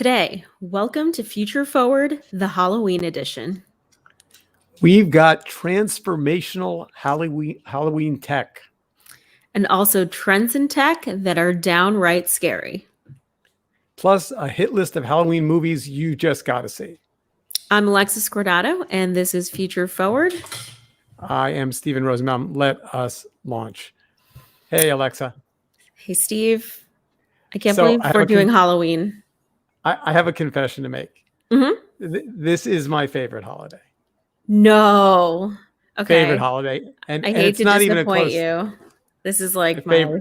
Today, welcome to Future Forward, the Halloween edition. We've got transformational Halloween tech. And also trends in tech that are downright scary. Plus a hit list of Halloween movies you just got to see. I'm Alexis Cordato, and this is Future Forward. I am Stephen Rosenbaum. Let us launch. Hey, Alexa. Hey, Steve. I can't believe we're doing Halloween. I have a confession to make. Mm-hmm. This is my favorite holiday. No. Okay. Favorite holiday. And I hate it's to not even disappoint you. This is like my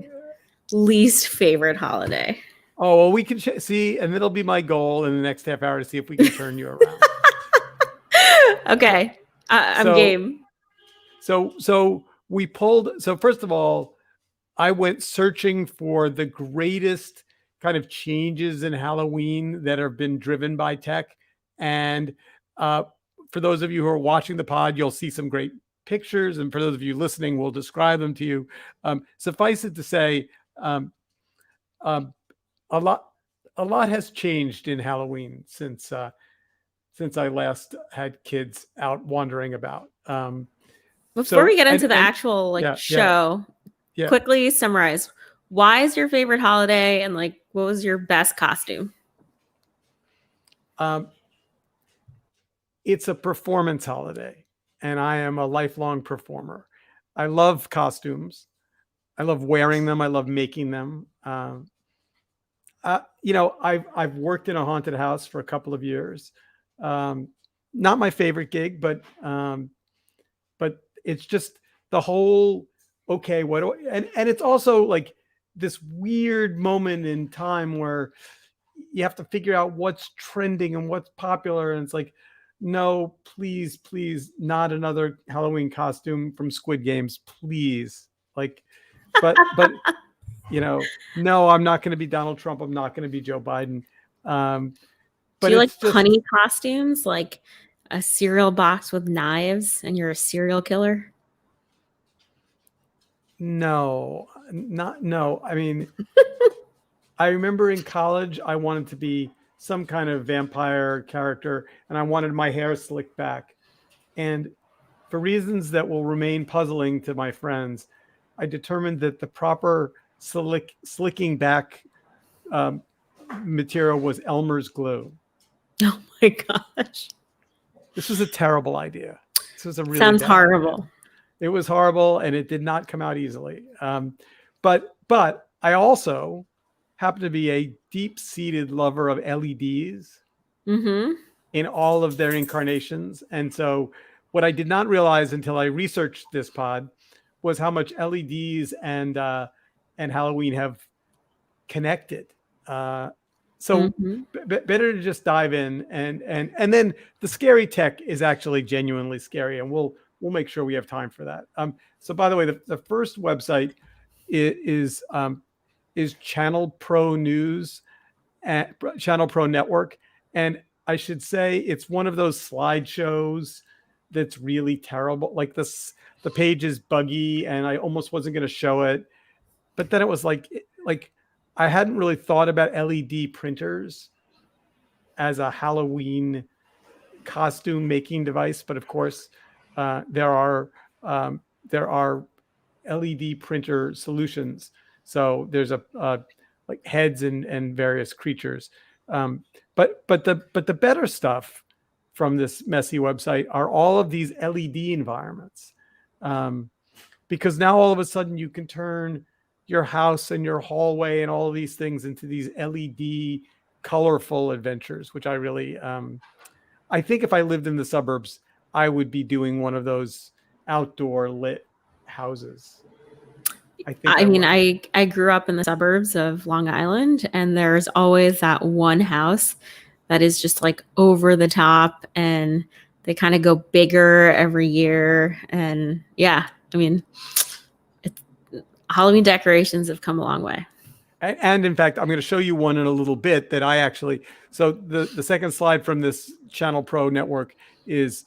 least favorite holiday. Oh, well, we can see, and it'll be my goal in the next half hour to see if we can turn you around. Okay. I'm game. So we pulled. So first of all, I went searching for the greatest kind of changes in Halloween that have been driven by tech. And for those of you who are watching the pod, you'll see some great pictures. And for those of you listening, we'll describe them to you. Suffice it to say, a lot has changed in Halloween since I last had kids out wandering about. Before we get into the actual show, quickly summarize. Why is your favorite holiday, and what was your best costume? It's a performance holiday, and I am a lifelong performer. I love costumes. I love wearing them. I love making them. I've worked in a haunted house for a couple of years. Not my favorite gig, but it's just the whole, okay, and it's also like this weird moment in time where you have to figure out what's trending and what's popular. And it's like, no, please, not another Halloween costume from Squid Games, please. But no, I'm not going to be Donald Trump. I'm not going to be Joe Biden. Do you like punny costumes, like a cereal box with knives and you're a serial killer? No. I mean, I remember in college, I wanted to be some kind of vampire character, and I wanted my hair slicked back. And for reasons that will remain puzzling to my friends, I determined that the proper slicking back material was Elmer's glue. Oh my gosh. This was a terrible idea. This was a really sounds horrible. Idea. It was horrible, and it did not come out easily. But I also happen to be a deep-seated lover of LEDs in all of their incarnations. And so what I did not realize until I researched this pod was how much LEDs and Halloween have connected. So better to just dive in, and then the scary tech is actually genuinely scary, and we'll make sure we have time for that. So by the way, the first website is Channel Pro News at Channel Pro Network, and I should say it's one of those slideshows that's really terrible. Like the page is buggy, and I almost wasn't going to show it, but then it was like I hadn't really thought about LED printers as a Halloween costume making device, but of course there are LED printer solutions. So there's like heads and various creatures, but the better stuff from this messy website are all of these LED environments, because now all of a sudden you can turn your house and your hallway and all of these things into these LED colorful adventures, which I really, I think if I lived in the suburbs, I would be doing one of those outdoor lit houses. I grew up in the suburbs of Long Island, and there's always that one house that is just like over the top, and they kind of go bigger every year. And yeah, I mean, Halloween decorations have come a long way. And in fact, I'm going to show you one in a little bit that I actually, so the second slide from this Channel Pro network is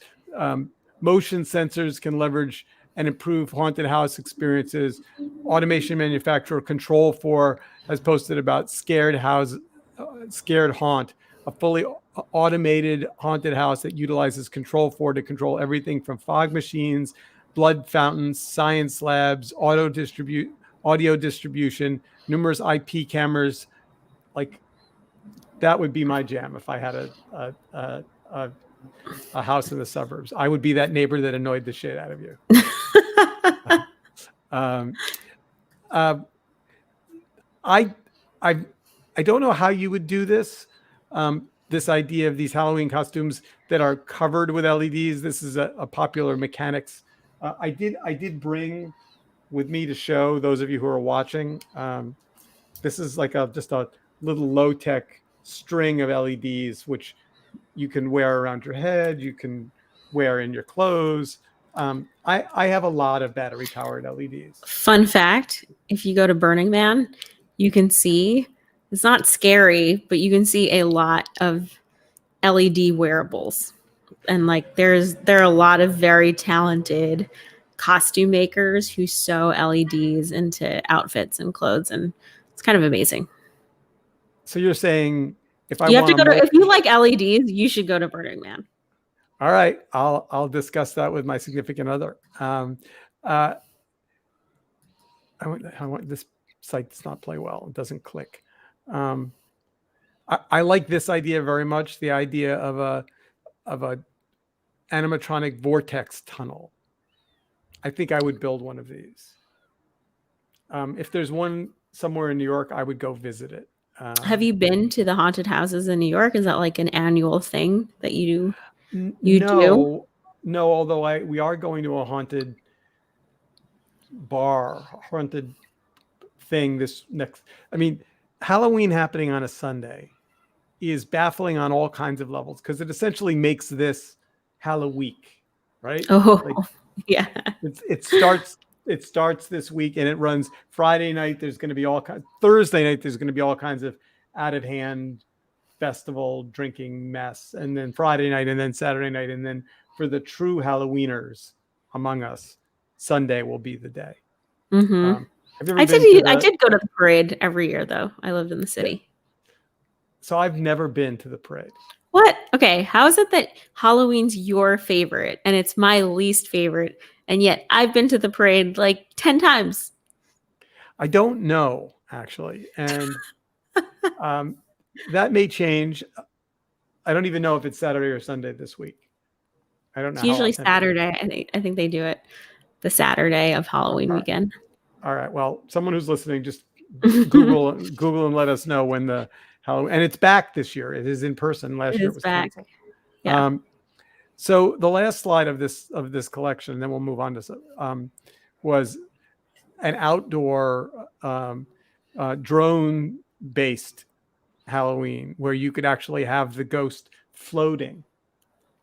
motion sensors can leverage and improve haunted house experiences. Automation manufacturer Control4 has posted about Scared Haunt, a fully automated haunted house that utilizes Control4 to control everything from fog machines, blood fountains, science labs, audio distribution, numerous IP cameras. Like, that would be my jam if I had a house in the suburbs. I would be that neighbor that annoyed the shit out of you. I don't know how you would do this. This idea of these Halloween costumes that are covered with LEDs. This is a popular mechanics. I did bring with me to show those of you who are watching. This is like just a little low-tech string of LEDs, which you can wear around your head. You can wear in your clothes. I have a lot of battery-powered LEDs. Fun fact, if you go to Burning Man, you can see, it's not scary, but you can see a lot of LED wearables. And like there are a lot of very talented costume makers who sew LEDs into outfits and clothes, and it's kind of amazing. So you're saying if you like LEDs, you should go to Burning Man. All right, I'll discuss that with my significant other. I want this site does not play well. It doesn't click. I like this idea very much. The idea of a animatronic vortex tunnel. I think I would build one of these. If there's one somewhere in New York, I would go visit it. Have you been to the haunted houses in New York? Is that like an annual thing that you do? No, although we are going to a haunted thing this next. I mean, Halloween happening on a Sunday is baffling on all kinds of levels because it essentially makes this Halloween, right? Oh, yeah. It starts this week and it runs Friday night. There's going to be Thursday night. There's going to be all kinds of out of hand festival drinking mess, and then Friday night, and then Saturday night, and then for the true Halloweeners among us, Sunday will be the day. Mm-hmm. I did go to the parade every year, though. I lived in the city. So I've never been to the parade. What? Okay. How is it that Halloween's your favorite and it's my least favorite, and yet I've been to the parade like 10 times? I don't know, actually. And that may change. I don't even know if it's Saturday or Sunday this week. I don't know. It's usually Saturday. I think they do it the Saturday of Halloween weekend. All right. Well, someone who's listening, just Google and let us know when the Halloween, and it's back this year. It is in person. Last year it was back. Canceled. Yeah. So the last slide of this collection, and then we'll move on to was an outdoor drone based Halloween where you could actually have the ghost floating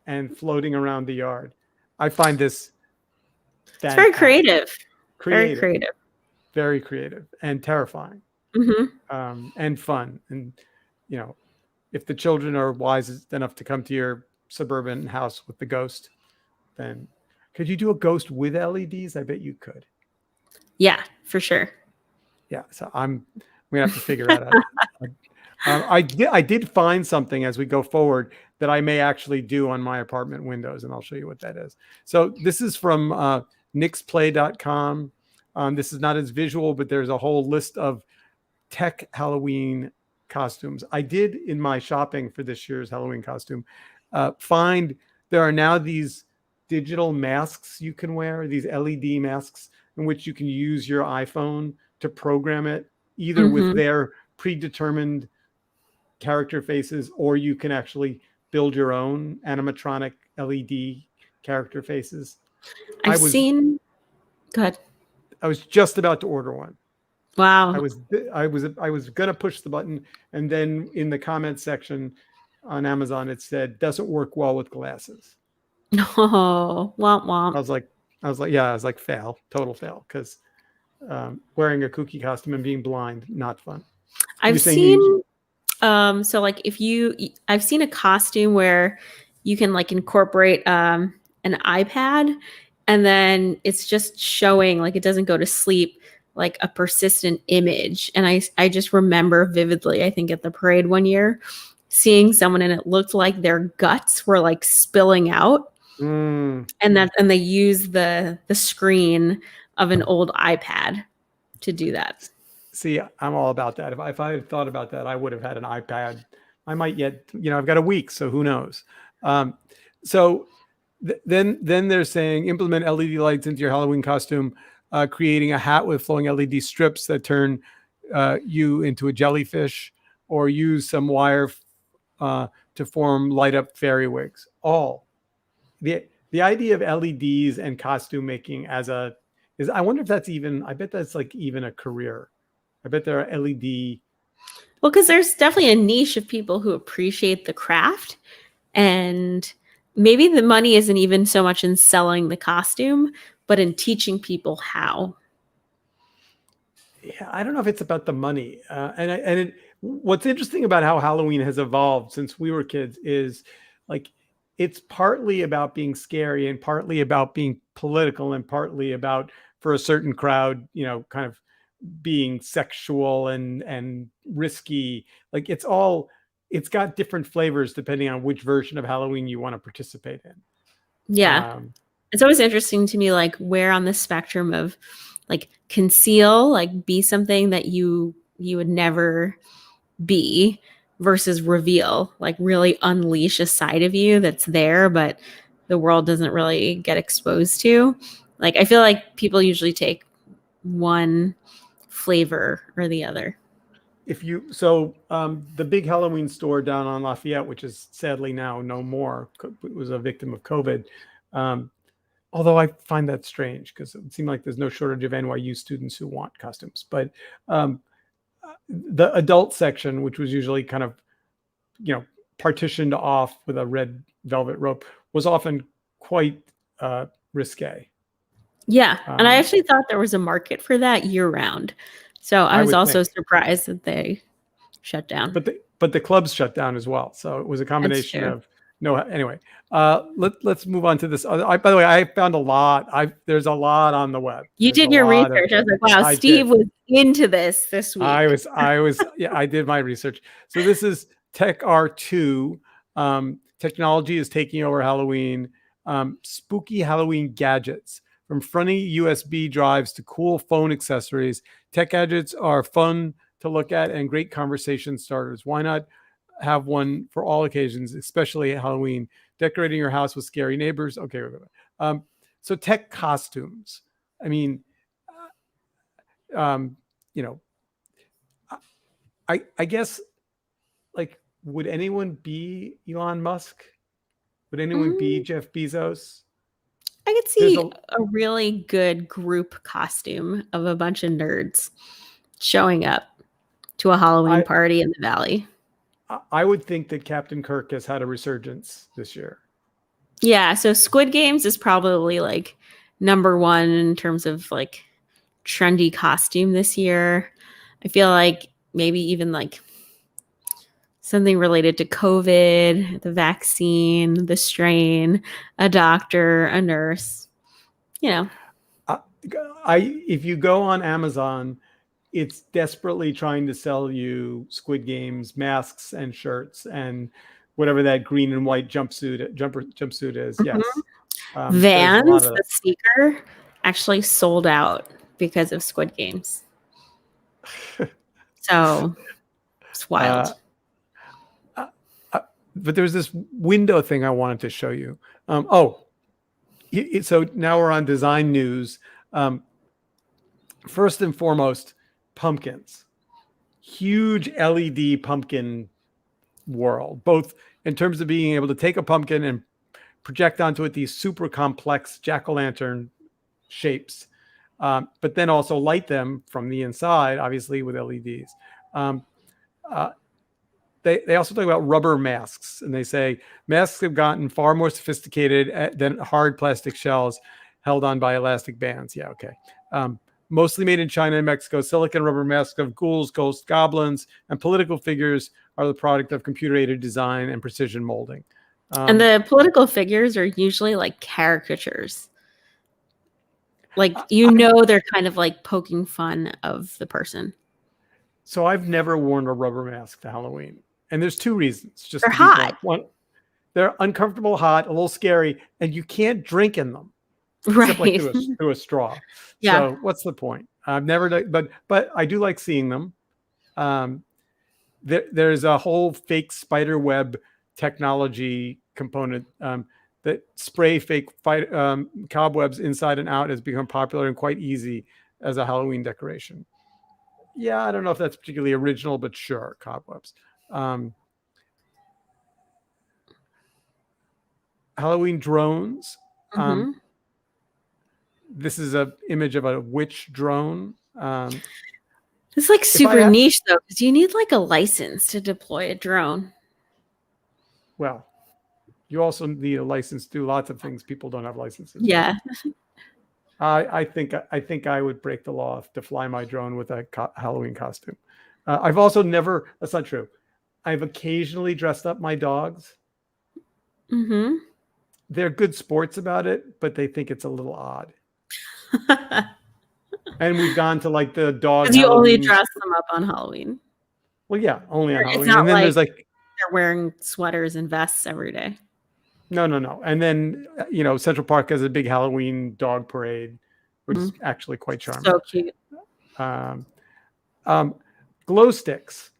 around the yard. I find this it's very creative. Very creative and terrifying. Mm-hmm. And fun. And if the children are wise enough to come to your suburban house with the ghost, then could you do a ghost with LEDs? I bet you could. Yeah, for sure. Yeah, so I'm gonna have to figure that out. I did find something as we go forward that I may actually do on my apartment windows, and I'll show you what that is. So this is from nixplay.com. This is not as visual, but there's a whole list of tech Halloween costumes. I did, in my shopping for this year's Halloween costume, find there are now these digital masks you can wear, these LED masks in which you can use your iPhone to program it either with their predetermined character faces, or you can actually build your own animatronic LED character faces. Go ahead. I was just about to order one. Wow. I was gonna push the button, and then in the comments section on Amazon it said doesn't work well with glasses. No, womp womp. I was like fail, total fail, because wearing a kooky costume and being blind, not fun. I've seen I've seen a costume where you can like incorporate an iPad, and then it's just showing, like, it doesn't go to sleep, like a persistent image. And I just remember vividly, I think at the parade one year, seeing someone and it looked like their guts were like spilling out. Mm. And they use the screen of an old iPad to do that. See, I'm all about that. If I had thought about that, I would have had an iPad. I might yet, I've got a week, so who knows? So then they're saying implement LED lights into your Halloween costume, creating a hat with flowing LED strips that turn you into a jellyfish, or use some wire to form light up fairy wigs. All the idea of LEDs and costume making is, I wonder if that's even, I bet that's like even a career. I bet there are LED. Well, because there's definitely a niche of people who appreciate the craft, and maybe the money isn't even so much in selling the costume, but in teaching people how. Yeah, I don't know if it's about the money. What's interesting about how Halloween has evolved since we were kids is like it's partly about being scary and partly about being political and partly about, for a certain crowd, kind of being sexual and risky. Like it's got different flavors depending on which version of Halloween you want to participate in. Yeah. It's always interesting to me, like where on the spectrum of like conceal, like be something that you would never be, versus reveal, like really unleash a side of you that's there, but the world doesn't really get exposed to. Like, I feel like people usually take one flavor or the other. The big Halloween store down on Lafayette, which is sadly now no more, was a victim of COVID. Although I find that strange because it seemed like there's no shortage of NYU students who want costumes. But the adult section, which was usually kind of, partitioned off with a red velvet rope, was often quite risque. Yeah. And I actually thought there was a market for that year round. So I was also surprised that they shut down. But the clubs shut down as well. So it was a combination of anyway. Let's move on to this. By the way, I found a lot. There's a lot on the web. You did your research. I was like, wow, Steve was into this week. I did my research. So this is Tech R2. Technology is taking over Halloween. Spooky Halloween gadgets. From funny USB drives to cool phone accessories, tech gadgets are fun to look at and great conversation starters. Why not have one for all occasions, especially at Halloween? Decorating your house with scary neighbors. Okay. So tech costumes. I mean, I guess, like, would anyone be Elon Musk? Would anyone be Jeff Bezos? I could see a really good group costume of a bunch of nerds showing up to a Halloween party in the Valley. I would think that Captain Kirk has had a resurgence this year. Yeah, so Squid Games is probably like number one in terms of like trendy costume this year. I feel like maybe even like something related to COVID, the vaccine, the strain, a doctor, a nurse, if you go on Amazon, it's desperately trying to sell you Squid Games masks and shirts and whatever that green and white jumpsuit is. Mm-hmm. Yes. Vans, the sneaker, actually sold out because of Squid Games. So it's wild. But there's this window thing I wanted to show you. So now we're on design news. First and foremost, pumpkins. Huge LED pumpkin world, both in terms of being able to take a pumpkin and project onto it these super complex jack-o'-lantern shapes, but then also light them from the inside, obviously with LEDs. They also talk about rubber masks, and they say masks have gotten far more sophisticated than hard plastic shells held on by elastic bands. Yeah, okay. Mostly made in China and Mexico, silicone rubber masks of ghouls, ghosts, goblins, and political figures are the product of computer-aided design and precision molding. And the political figures are usually like caricatures. Like, they're kind of like poking fun of the person. So I've never worn a rubber mask to Halloween. And there's two reasons. Just They're to be hot. blunt. One, they're uncomfortable, hot, a little scary, and you can't drink in them. Right. Except like through a straw. Yeah. So what's the point? I've never done, but I do like seeing them. There's a whole fake spider web technology component that spray fake cobwebs inside and out has become popular and quite easy as a Halloween decoration. Yeah, I don't know if that's particularly original, but sure, cobwebs. Halloween drones. Mhm. This is an image of a witch drone. It's like super niche though, because you need like a license to deploy a drone. Well, you also need a license to do lots of things people don't have licenses. Yeah. I think I would break the law to fly my drone with a Halloween costume. I've also never. That's not true. I've occasionally dressed up my dogs. Mm-hmm. They're good sports about it, but they think it's a little odd. And we've gone to like the dog. Because you only dress them up on Halloween. Well, yeah, only on Halloween. It's not and then like there's like they're wearing sweaters and vests every day. No. And then, Central Park has a big Halloween dog parade, which is actually quite charming. So cute. Glow sticks.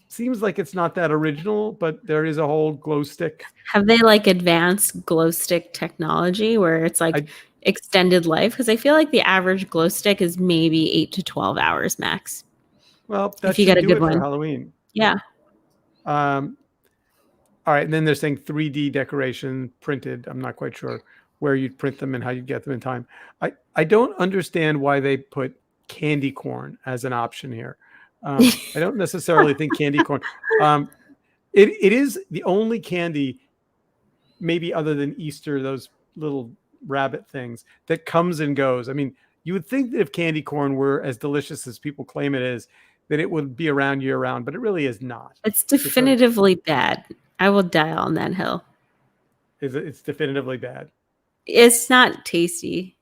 Seems like it's not that original, but there is a whole glow stick. Have they like advanced glow stick technology where it's like extended life? Because I feel like the average glow stick is maybe 8 to 12 hours max. Well, that's if you get a good one for Halloween. Yeah. All right, and then they're saying 3D decoration printed. I'm not quite sure where you'd print them and how you get them in time. I don't understand why they put candy corn as an option here. I don't necessarily think candy corn. It is the only candy, maybe other than Easter, those little rabbit things that comes and goes. I mean, you would think that if candy corn were as delicious as people claim it is, that it would be around year round, but it really is not. It's definitively bad. I will die on that hill. It's definitively bad. It's not tasty.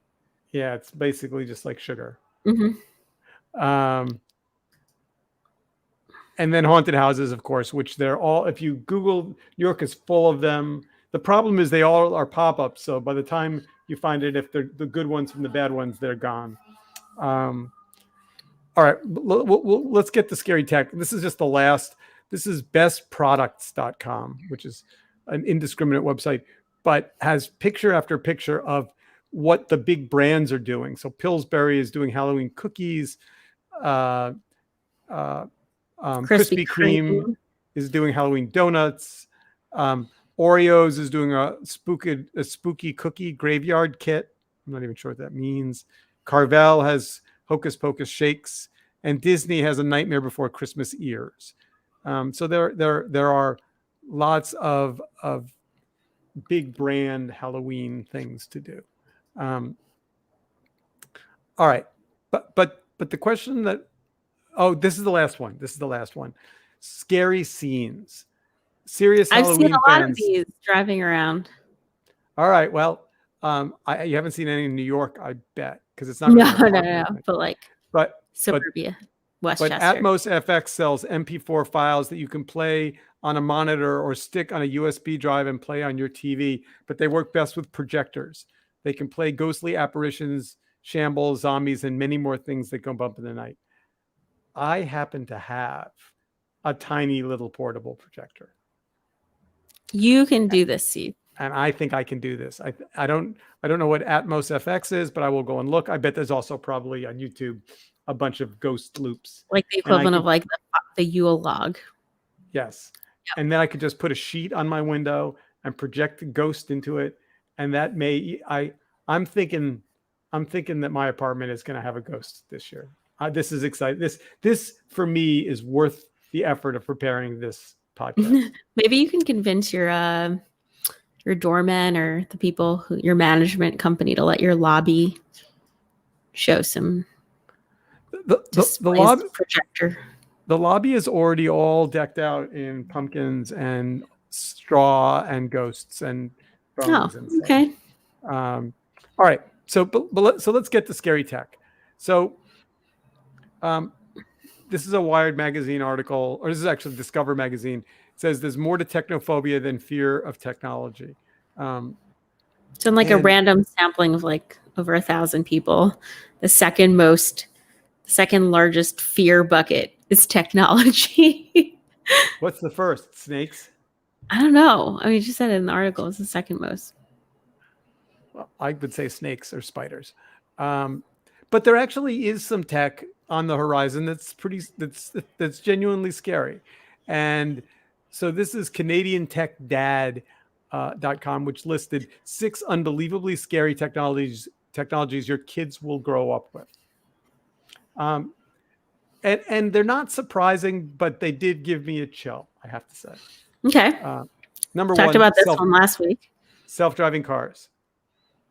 Yeah, it's basically just like sugar. Mm-hmm. And then haunted houses, of course, which they're all, if you Google, New York is full of them. The problem is they all are pop-ups. So by the time you find it, if they're the good ones from the bad ones, they're gone. All right, let's get to scary tech. This is just the last. This is bestproducts.com, which is an indiscriminate website, but has picture after picture of what the big brands are doing. So Pillsbury is doing Halloween cookies. Krispy Kreme is doing Halloween donuts. Oreos is doing a spooky cookie graveyard kit. I'm not even sure what that means. Carvel has Hocus Pocus shakes, and Disney has a Nightmare Before Christmas ears. So there are lots of big brand Halloween things to do. All right, but the question that this is the last one. Scary scenes. Serious I've Halloween seen a lot fans. of these driving around. All right, well, you haven't seen any in New York, I bet, because it's not. No. But suburbia, Westchester. But Atmos FX sells MP4 files that you can play on a monitor or stick on a USB drive and play on your TV. But they work best with projectors. They can play ghostly apparitions, shambles, zombies, and many more things that go bump in the night. I happen to have a tiny little portable projector. You can do this, Steve. And I think I can do this. I don't know what Atmos FX is, but I will go and look. I bet there's also probably on YouTube a bunch of ghost loops. Like the equivalent of like the Yule log. Yes. Yep. And then I could just put a sheet on my window and project the ghost into it. And that I'm thinking that my apartment is going to have a ghost this year. This is exciting. This for me is worth the effort of preparing this podcast. Maybe you can convince your doorman or the people your management company to let your lobby show some the lobby projector. The lobby is already all decked out in pumpkins and straw and ghosts and bones and stuff. Okay. All right. So let's get to scary tech. So this is a Wired magazine article, or this is actually Discover magazine. says there's more to technophobia than fear of technology. So in like a random sampling of like over 1,000 people, the second largest fear bucket is technology. What's the first? Snakes? I don't know. I mean, you just said it in the article. It's the second most. Well, I would say snakes or spiders. But there actually is some tech on the horizon that's genuinely scary. And so this is CanadianTechDad.com, which listed 6 unbelievably scary technologies your kids will grow up with. And they're not surprising, but they did give me a chill, I have to say. Okay. Number Talked 1, about this one last week. Self-driving cars.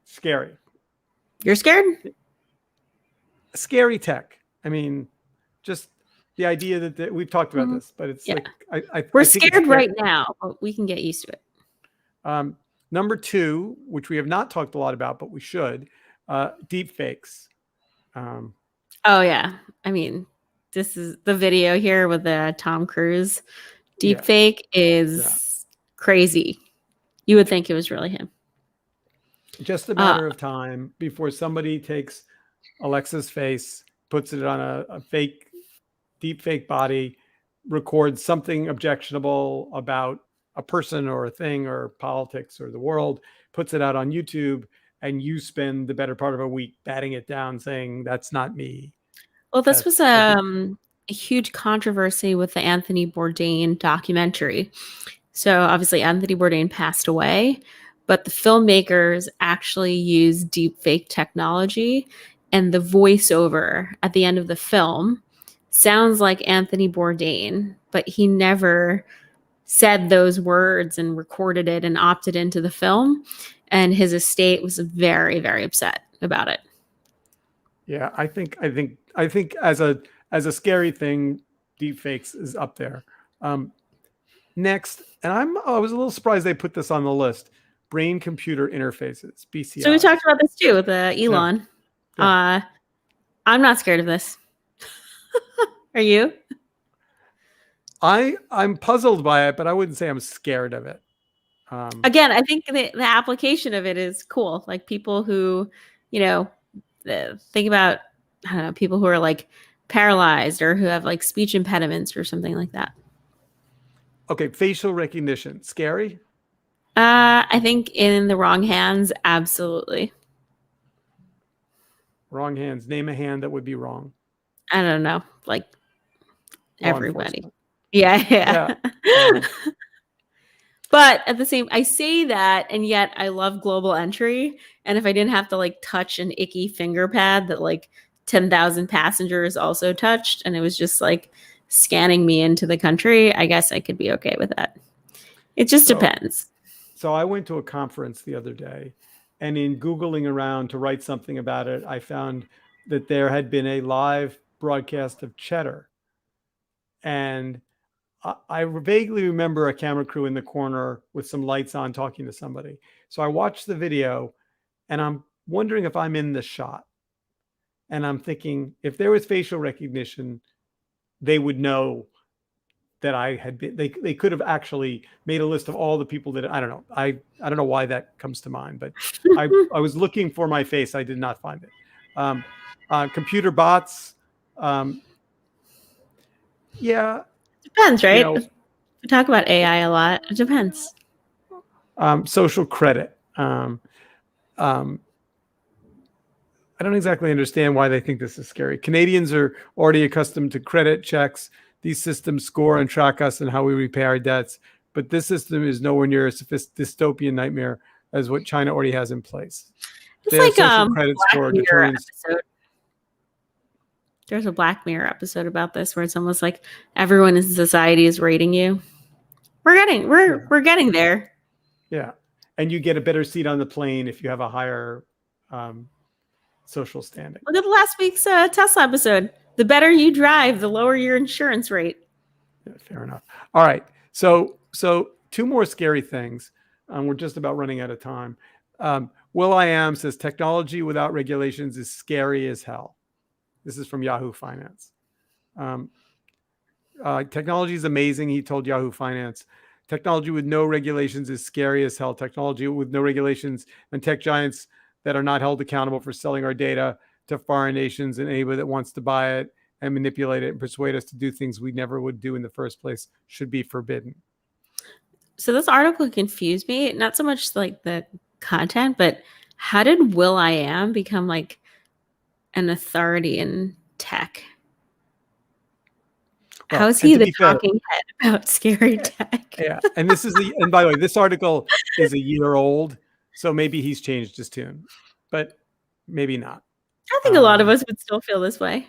Scary. You're scared? Scary tech. I mean, just the idea that we've talked about this, but it's like we're scared right now, but we can get used to it. Number 2, which we have not talked a lot about, but we should, deep fakes. Oh yeah, I mean, this is the video here with the Tom Cruise deep fake is crazy. You would think it was really him. Just a matter of time before somebody takes Alexa's face, puts it on a fake, deep fake body, records something objectionable about a person or a thing or politics or the world, puts it out on YouTube, and you spend the better part of a week batting it down saying, that's not me. Well, this was a huge controversy with the Anthony Bourdain documentary. So obviously Anthony Bourdain passed away, but the filmmakers actually used deepfake technology, and the voiceover at the end of the film sounds like Anthony Bourdain, but he never said those words and recorded it and opted into the film. And his estate was very, very upset about it. Yeah, I think as a scary thing, deepfakes is up there. Next, and I was a little surprised they put this on the list. Brain computer interfaces, BCI. So we talked about this too with Elon. Yeah. I'm not scared of this. Are you? I'm puzzled by it, but I wouldn't say I'm scared of it. Again, I think the application of it is cool. Like people who, think about, I don't know, people who are like paralyzed or who have like speech impediments or something like that. Okay, facial recognition, scary? I think in the wrong hands, absolutely. Wrong hands. Name a hand that would be wrong. I don't know, like everybody. Yeah. But at the same, I say that, and yet I love global entry. And if I didn't have to like touch an icky finger pad that like 10,000 passengers also touched, and it was just like scanning me into the country, I guess I could be okay with that. It just depends. So I went to a conference the other day, and in Googling around to write something about it, I found that there had been a live broadcast of Cheddar. And I vaguely remember a camera crew in the corner with some lights on talking to somebody. So I watched the video, and I'm wondering if I'm in the shot. And I'm thinking, if there was facial recognition, they would know that I had been, they could have actually made a list of all the people that, I don't know. I don't know why that comes to mind, but I was looking for my face. I did not find it. Computer bots. Yeah. Depends, right? We talk about AI a lot. It depends. Social credit. I don't exactly understand why they think this is scary. Canadians are already accustomed to credit checks. These systems score and track us and how we repay our debts. But this system is nowhere near a dystopian nightmare as what China already has in place. It's like a credit score determines. There's a Black Mirror episode about this where it's almost like everyone in society is rating you. We're getting there. Yeah. And you get a better seat on the plane if you have a higher social standing. Look at last week's Tesla episode. The better you drive, the lower your insurance rate. Yeah, fair enough. All right. So 2 more scary things. We're just about running out of time. Will.i.am says technology without regulations is scary as hell. This is from Yahoo Finance. Technology is amazing, he told Yahoo Finance. Technology with no regulations is scary as hell. Technology with no regulations and tech giants that are not held accountable for selling our data to foreign nations and anybody that wants to buy it and manipulate it and persuade us to do things we never would do in the first place should be forbidden. So this article confused me, not so much like the content, but how did Will.i.am become like an authority in tech? Well, How is and he to the be fair, talking head about scary tech? yeah, and and by the way, this article is a year old, so maybe he's changed his tune, but maybe not. I think a lot of us would still feel this way.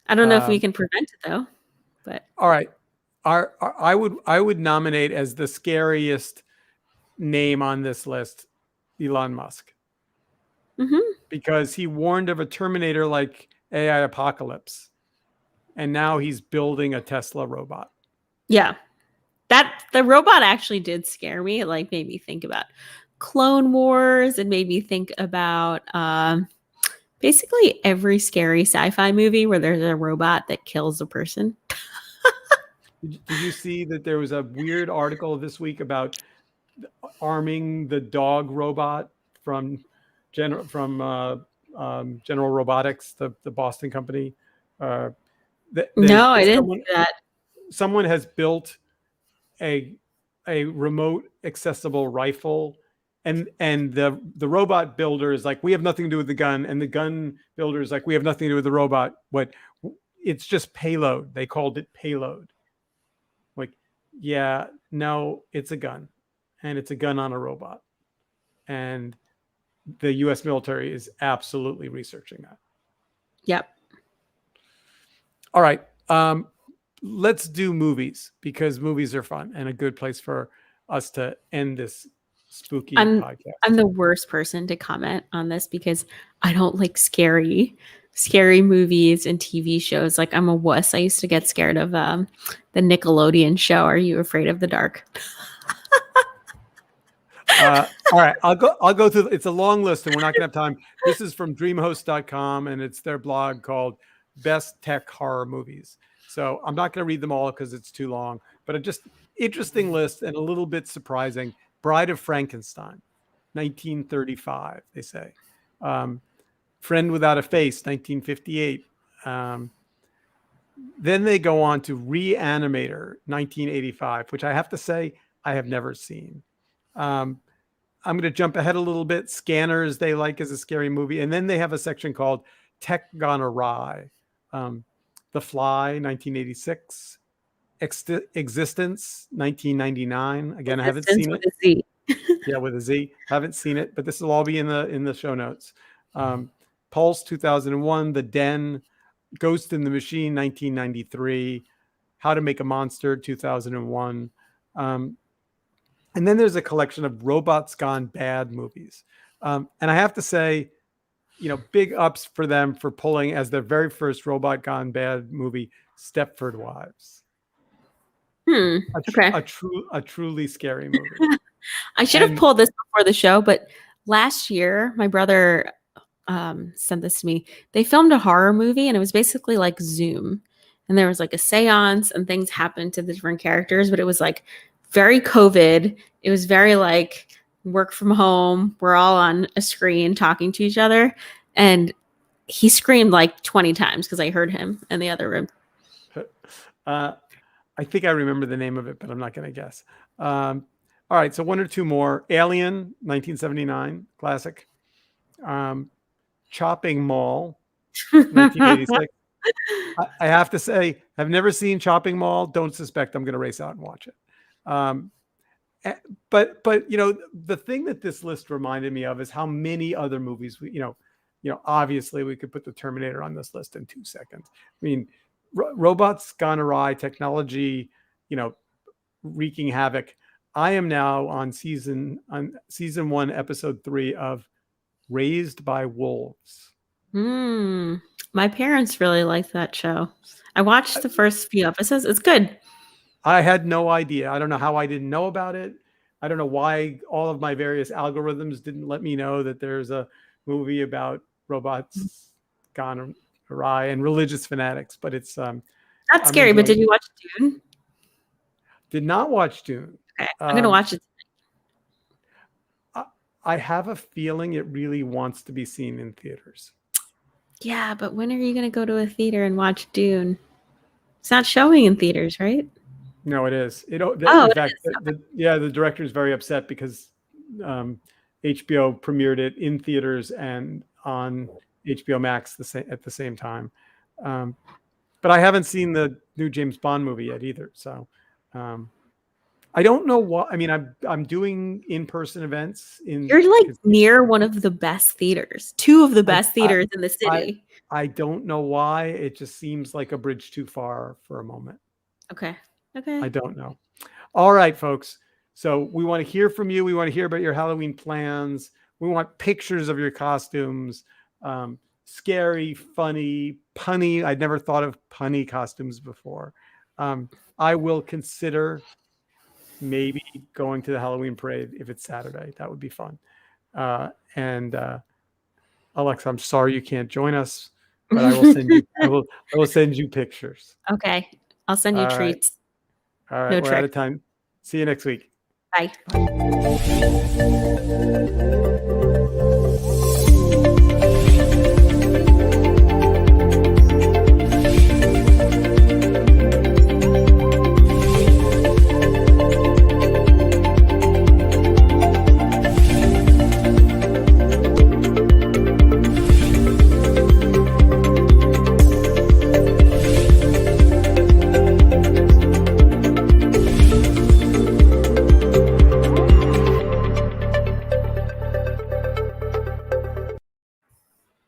I don't know if we can prevent it though, but all right. I would nominate as the scariest name on this list Elon Musk. Because he warned of a Terminator-like AI apocalypse, and now he's building a Tesla robot. Yeah, that the robot actually did scare me. It like made me think about Clone Wars. It made me think about basically every scary sci-fi movie where there's a robot that kills a person. Did you see that there was a weird article this week about arming the dog robot from General Robotics, the Boston company? No, I didn't see that. Someone has built a remote accessible rifle, and the robot builder is like, we have nothing to do with the gun, and the gun builder is like, we have nothing to do with the robot. It's just payload. They called it payload. Like, yeah, no, it's a gun, and it's a gun on a robot, and the U.S. military is absolutely researching that. Yep. All right. Let's do movies, because movies are fun and a good place for us to end this spooky podcast. I'm the worst person to comment on this because I don't like scary movies and TV shows. Like, I'm a wuss. I used to get scared of the Nickelodeon show, Are You Afraid of the Dark? All right, I'll go through. It's a long list and we're not gonna have time. This is from dreamhost.com, and it's their blog called Best Tech Horror Movies. So I'm not going to read them all because it's too long, but a just interesting list and a little bit surprising. Bride of Frankenstein, 1935, they say. Friend Without a Face, 1958. Then they go on to Reanimator, 1985, which I have to say I have never seen. I'm going to jump ahead a little bit. Scanners they like as a scary movie. And then they have a section called Tech Gone Awry. The Fly, 1986. Existence, 1999. Again, I haven't seen it. With a Z. Yeah, with a Z. Haven't seen it, but this will all be in the show notes. Pulse, 2001. The Den, Ghost in the Machine, 1993. How to Make a Monster, 2001. And then there's a collection of Robots Gone Bad movies. And I have to say, big ups for them for pulling as their very first Robot Gone Bad movie, Stepford Wives. Okay. A truly scary movie. I should have pulled this before the show, but last year my brother sent this to me. They filmed a horror movie, and it was basically like Zoom, and there was like a seance and things happened to the different characters, but it was like very COVID. It was very like work from home. We're all on a screen talking to each other, and he screamed like 20 times because I heard him in the other room. I think I remember the name of it, but I'm not going to guess. All right, so one or two more. Alien, 1979, classic. Chopping Mall, 1986. I have to say, I've never seen Chopping Mall. Don't suspect I'm going to race out and watch it. But the thing that this list reminded me of is how many other movies obviously we could put the Terminator on this list in 2 seconds. I mean, Robots Gone Awry, technology, wreaking havoc. I am now on season 1, episode 3 of Raised by Wolves. My parents really like that show. I watched the first few episodes. It's good. I had no idea. I don't know how I didn't know about it. I don't know why all of my various algorithms didn't let me know that there's a movie about robots gone awry and religious fanatics, but it's That's scary, but did you watch Dune? Did not watch Dune. Okay, I'm going to watch it. I have a feeling it really wants to be seen in theaters. Yeah, but when are you going to go to a theater and watch Dune? It's not showing in theaters, right? No, it is. In fact, the director is very upset because HBO premiered it in theaters and on HBO Max at the same time. But I haven't seen the new James Bond movie yet either. So I don't know what. I mean, I'm doing in-person events. You're like near one of the best theaters, two of the best theaters in the city. I don't know why. It just seems like a bridge too far for a moment. Okay. I don't know. All right, folks. So we want to hear from you. We want to hear about your Halloween plans. We want pictures of your costumes. Scary, funny, punny. I'd never thought of punny costumes before. I will consider maybe going to the Halloween parade if it's Saturday. That would be fun. And Alexa, I'm sorry you can't join us, but I will send you. I will send you pictures. Okay, I'll send you treats. All right, we're out of time. See you next week. Bye.